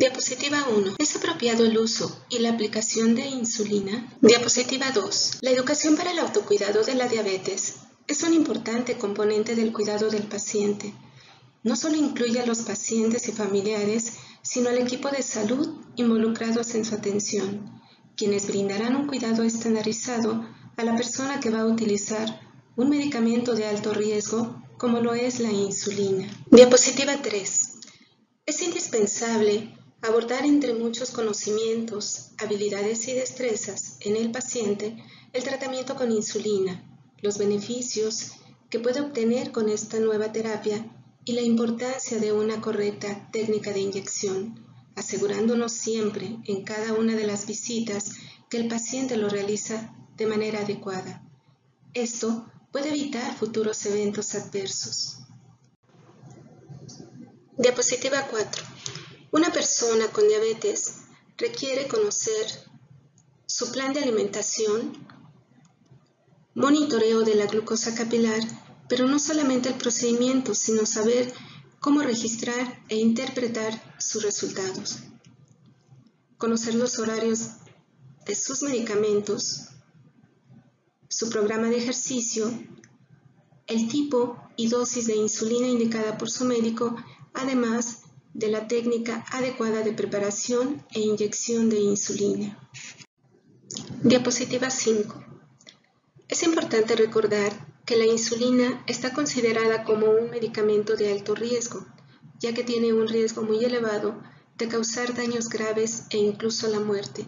Diapositiva 1. ¿Es apropiado el uso y la aplicación de insulina? Diapositiva 2. La educación para el autocuidado de la diabetes es un importante componente del cuidado del paciente. No solo incluye a los pacientes y familiares, sino al equipo de salud involucrados en su atención, quienes brindarán un cuidado estandarizado a la persona que va a utilizar un medicamento de alto riesgo como lo es la insulina. Diapositiva 3. Es indispensable abordar entre muchos conocimientos, habilidades y destrezas en el paciente el tratamiento con insulina, los beneficios que puede obtener con esta nueva terapia y la importancia de una correcta técnica de inyección, asegurándonos siempre en cada una de las visitas que el paciente lo realiza de manera adecuada. Esto puede evitar futuros eventos adversos. Diapositiva 4. Una persona con diabetes requiere conocer su plan de alimentación, monitoreo de la glucosa capilar, pero no solamente el procedimiento, sino saber cómo registrar e interpretar sus resultados. Conocer los horarios de sus medicamentos, su programa de ejercicio, el tipo y dosis de insulina indicada por su médico, además de la técnica adecuada de preparación e inyección de insulina. Diapositiva 5. Es importante recordar que la insulina está considerada como un medicamento de alto riesgo, ya que tiene un riesgo muy elevado de causar daños graves e incluso la muerte,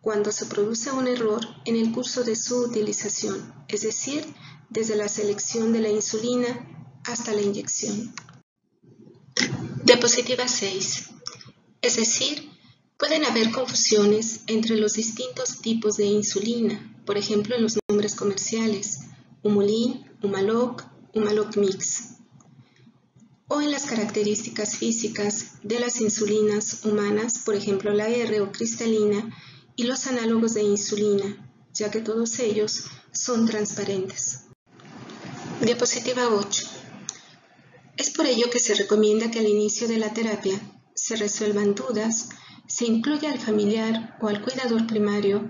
cuando se produce un error en el curso de su utilización, es decir, desde la selección de la insulina hasta la inyección. Diapositiva 6. Es decir, pueden haber confusiones entre los distintos tipos de insulina, por ejemplo en los nombres comerciales, Humulin, Humalog, Humalog Mix, o en las características físicas de las insulinas humanas, por ejemplo la R o cristalina, y los análogos de insulina, ya que todos ellos son transparentes. Diapositiva 8. Es por ello que se recomienda que al inicio de la terapia se resuelvan dudas, se incluya al familiar o al cuidador primario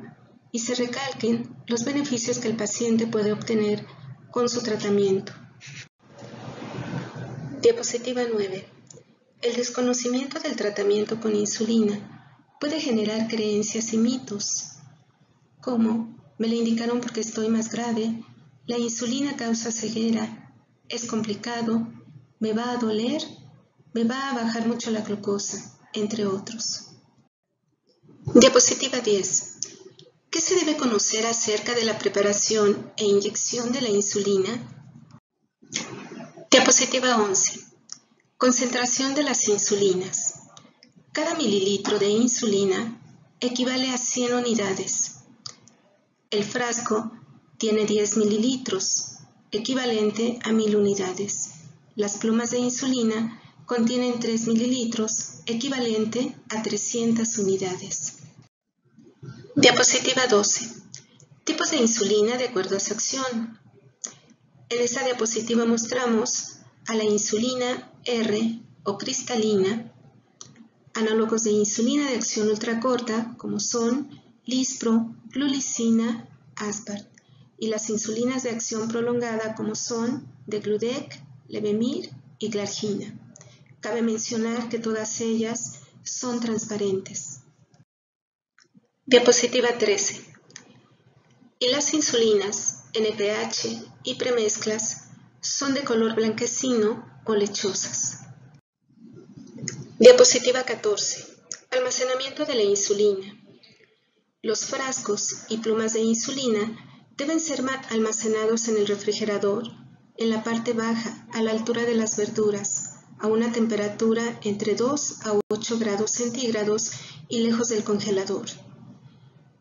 y se recalquen los beneficios que el paciente puede obtener con su tratamiento. Diapositiva 9. El desconocimiento del tratamiento con insulina puede generar creencias y mitos, como me la indicaron porque estoy más grave, la insulina causa ceguera, es complicado, me va a doler, me va a bajar mucho la glucosa, entre otros. Diapositiva 10. ¿Qué se debe conocer acerca de la preparación e inyección de la insulina? Diapositiva 11. Concentración de las insulinas. Cada mililitro de insulina equivale a 100 unidades. El frasco tiene 10 mililitros, equivalente a 1000 unidades. Las plumas de insulina contienen 3 mililitros, equivalente a 300 unidades. Diapositiva 12. Tipos de insulina de acuerdo a su acción. En esta diapositiva mostramos a la insulina R o cristalina, análogos de insulina de acción ultracorta como son Lispro, Glulicina, Aspart, y las insulinas de acción prolongada como son Degludec, Levemir y Glargina. Cabe mencionar que todas ellas son transparentes. Diapositiva 13. Y las insulinas NPH y premezclas son de color blanquecino o lechosas. Diapositiva 14. Almacenamiento de la insulina. Los frascos y plumas de insulina deben ser almacenados en el refrigerador, en la parte baja, a la altura de las verduras, a una temperatura entre 2 a 8 grados centígrados y lejos del congelador.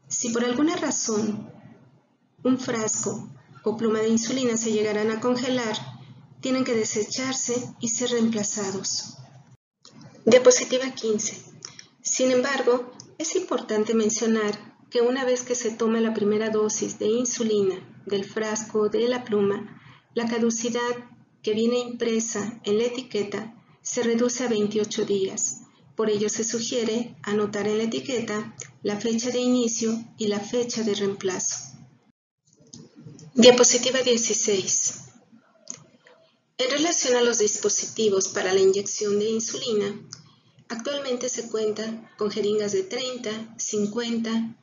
Si por alguna razón un frasco o pluma de insulina se llegarán a congelar, tienen que desecharse y ser reemplazados. Diapositiva 15. Sin embargo, es importante mencionar que una vez que se toma la primera dosis de insulina del frasco o de la pluma, la caducidad que viene impresa en la etiqueta se reduce a 28 días, Por ello se sugiere anotar en la etiqueta la fecha de inicio y la fecha de reemplazo. Diapositiva 16. En relación a los dispositivos para la inyección de insulina, actualmente se cuenta con jeringas de 30, 50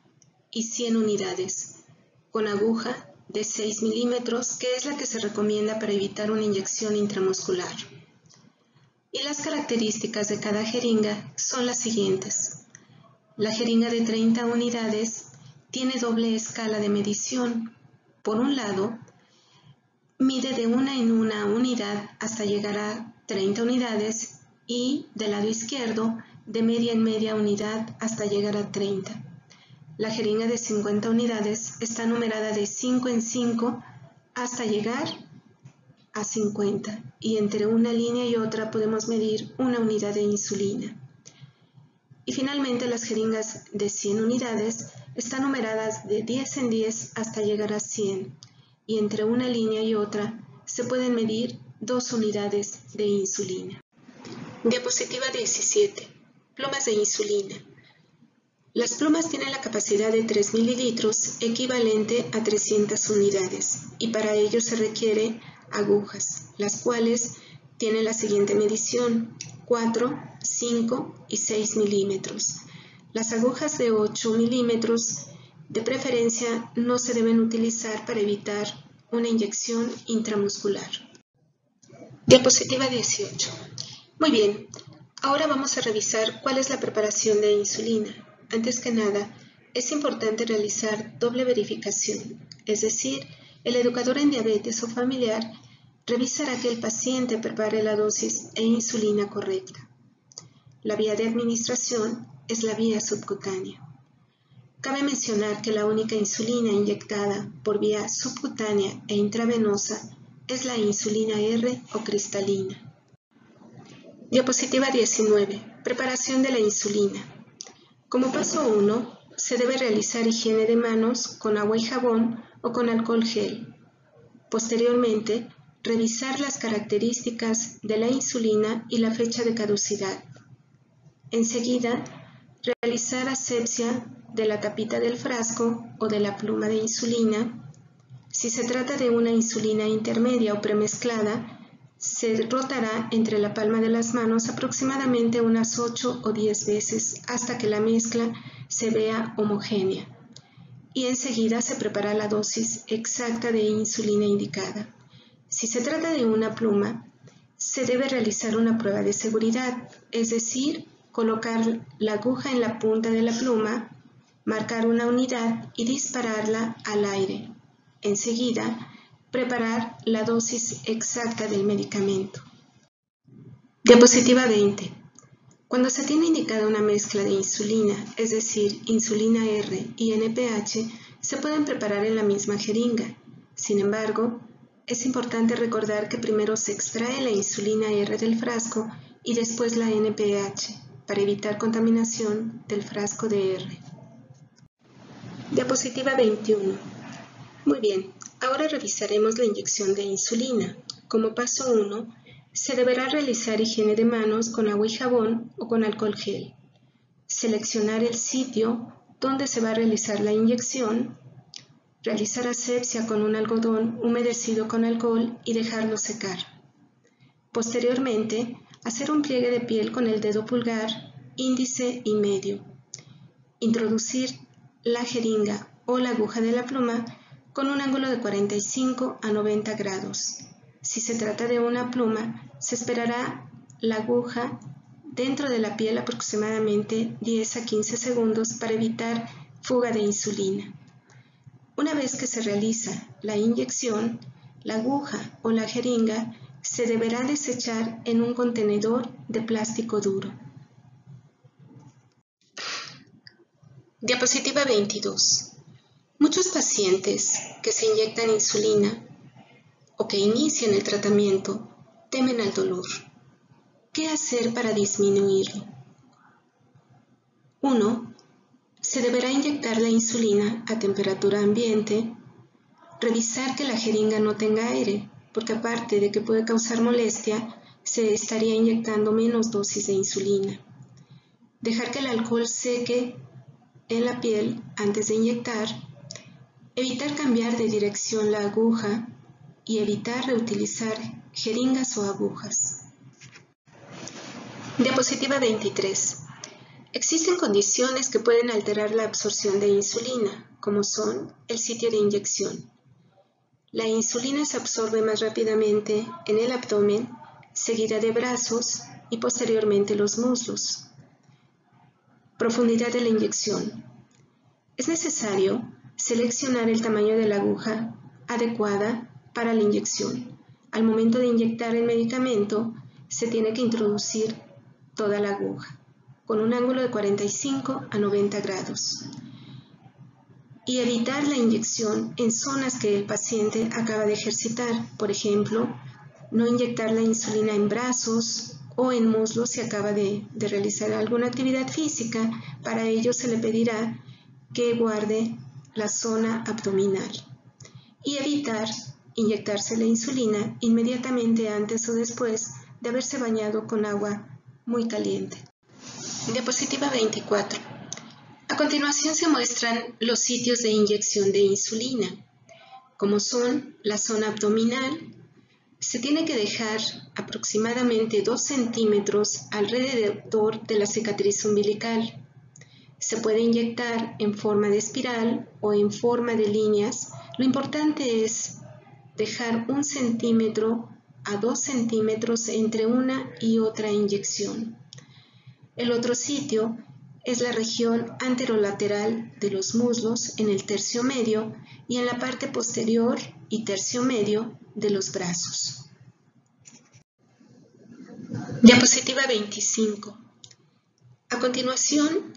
y 100 unidades, con aguja de 6 milímetros, que es la que se recomienda para evitar una inyección intramuscular. Y las características de cada jeringa son las siguientes. La jeringa de 30 unidades tiene doble escala de medición. Por un lado, mide de una en una unidad hasta llegar a 30 unidades y del lado izquierdo de media en media unidad hasta llegar a 30. La jeringa de 50 unidades está numerada de 5 en 5 hasta llegar a 50 y entre una línea y otra podemos medir una unidad de insulina. Y finalmente las jeringas de 100 unidades están numeradas de 10 en 10 hasta llegar a 100 y entre una línea y otra se pueden medir 2 unidades de insulina. Diapositiva 17. Plumas de insulina. Las plumas tienen la capacidad de 3 mililitros equivalente a 300 unidades y para ello se requiere agujas, las cuales tienen la siguiente medición: 4, 5 y 6 milímetros. Las agujas de 8 milímetros de preferencia no se deben utilizar para evitar una inyección intramuscular. Diapositiva 18. Muy bien, ahora vamos a revisar cuál es la preparación de insulina. Antes que nada, es importante realizar doble verificación, es decir, el educador en diabetes o familiar revisará que el paciente prepare la dosis e insulina correcta. La vía de administración es la vía subcutánea. Cabe mencionar que la única insulina inyectada por vía subcutánea e intravenosa es la insulina R o cristalina. Diapositiva 19. Preparación de la insulina. Como paso 1, se debe realizar higiene de manos con agua y jabón o con alcohol gel. Posteriormente, revisar las características de la insulina y la fecha de caducidad. Enseguida, realizar asepsia de la tapita del frasco o de la pluma de insulina. Si se trata de una insulina intermedia o premezclada, se rotará entre la palma de las manos aproximadamente unas 8 o 10 veces hasta que la mezcla se vea homogénea. Y enseguida se prepara la dosis exacta de insulina indicada. Si se trata de una pluma, se debe realizar una prueba de seguridad, es decir, colocar la aguja en la punta de la pluma, marcar una unidad y dispararla al aire. Enseguida, preparar la dosis exacta del medicamento. Diapositiva 20. Cuando se tiene indicada una mezcla de insulina, es decir, insulina R y NPH, se pueden preparar en la misma jeringa. Sin embargo, es importante recordar que primero se extrae la insulina R del frasco y después la NPH, para evitar contaminación del frasco de R. Diapositiva 21. Muy bien, ahora revisaremos la inyección de insulina. Como paso 1, se deberá realizar higiene de manos con agua y jabón o con alcohol gel. Seleccionar el sitio donde se va a realizar la inyección. Realizar asepsia con un algodón humedecido con alcohol y dejarlo secar. Posteriormente, hacer un pliegue de piel con el dedo pulgar, índice y medio. Introducir la jeringa o la aguja de la pluma con un ángulo de 45 a 90 grados. Si se trata de una pluma, se esperará la aguja dentro de la piel aproximadamente 10 a 15 segundos para evitar fuga de insulina. Una vez que se realiza la inyección, la aguja o la jeringa se deberá desechar en un contenedor de plástico duro. Diapositiva 22. Muchos pacientes que se inyectan insulina o que inician el tratamiento temen al dolor. ¿Qué hacer para disminuirlo? 1. Se deberá inyectar la insulina a temperatura ambiente. Revisar que la jeringa no tenga aire, porque aparte de que puede causar molestia, se estaría inyectando menos dosis de insulina. dejar que el alcohol seque en la piel antes de inyectar, evitar cambiar de dirección la aguja y evitar reutilizar jeringas o agujas. Diapositiva 23. Existen condiciones que pueden alterar la absorción de insulina, como son el sitio de inyección. La insulina se absorbe más rápidamente en el abdomen, seguida de brazos y posteriormente los muslos. Profundidad de la inyección. Es necesario seleccionar el tamaño de la aguja adecuada para la inyección. Al momento de inyectar el medicamento, se tiene que introducir toda la aguja, con un ángulo de 45 a 90 grados. Y evitar la inyección en zonas que el paciente acaba de ejercitar. Por ejemplo, no inyectar la insulina en brazos o en muslos si acaba de realizar alguna actividad física. Para ello se le pedirá que guarde la zona abdominal. Y evitar inyectarse la insulina inmediatamente antes o después de haberse bañado con agua muy caliente. Diapositiva 24. A continuación se muestran los sitios de inyección de insulina, como son la zona abdominal. Se tiene que dejar aproximadamente 2 centímetros alrededor de la cicatriz umbilical. Se puede inyectar en forma de espiral o en forma de líneas. Lo importante es dejar 1 centímetro a 2 centímetros entre una y otra inyección. El otro sitio es la región anterolateral de los muslos en el tercio medio y en la parte posterior y tercio medio de los brazos. Diapositiva 25. A continuación,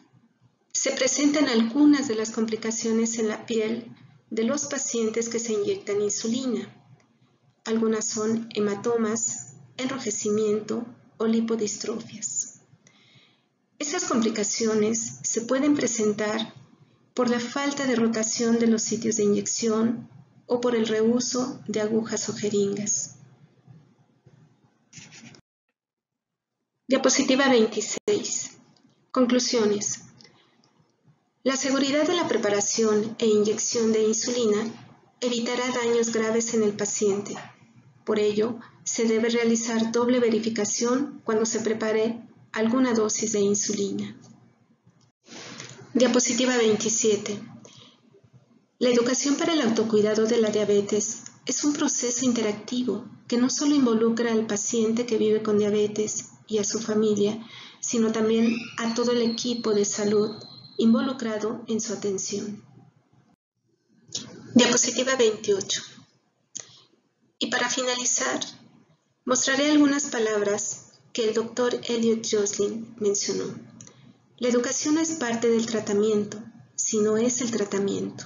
se presentan algunas de las complicaciones en la piel de los pacientes que se inyectan insulina. Algunas son hematomas, enrojecimiento o lipodistrofias. Estas complicaciones se pueden presentar por la falta de rotación de los sitios de inyección o por el reuso de agujas o jeringas. Diapositiva 26. Conclusiones. La seguridad de la preparación e inyección de insulina evitará daños graves en el paciente. Por ello, se debe realizar doble verificación cuando se prepare alguna dosis de insulina. Diapositiva 27. La educación para el autocuidado de la diabetes es un proceso interactivo que no solo involucra al paciente que vive con diabetes y a su familia, sino también a todo el equipo de salud involucrado en su atención. Diapositiva 28. Y para finalizar, mostraré algunas palabras que el Dr. Elliot Joslin mencionó. La educación no es parte del tratamiento, sino es el tratamiento.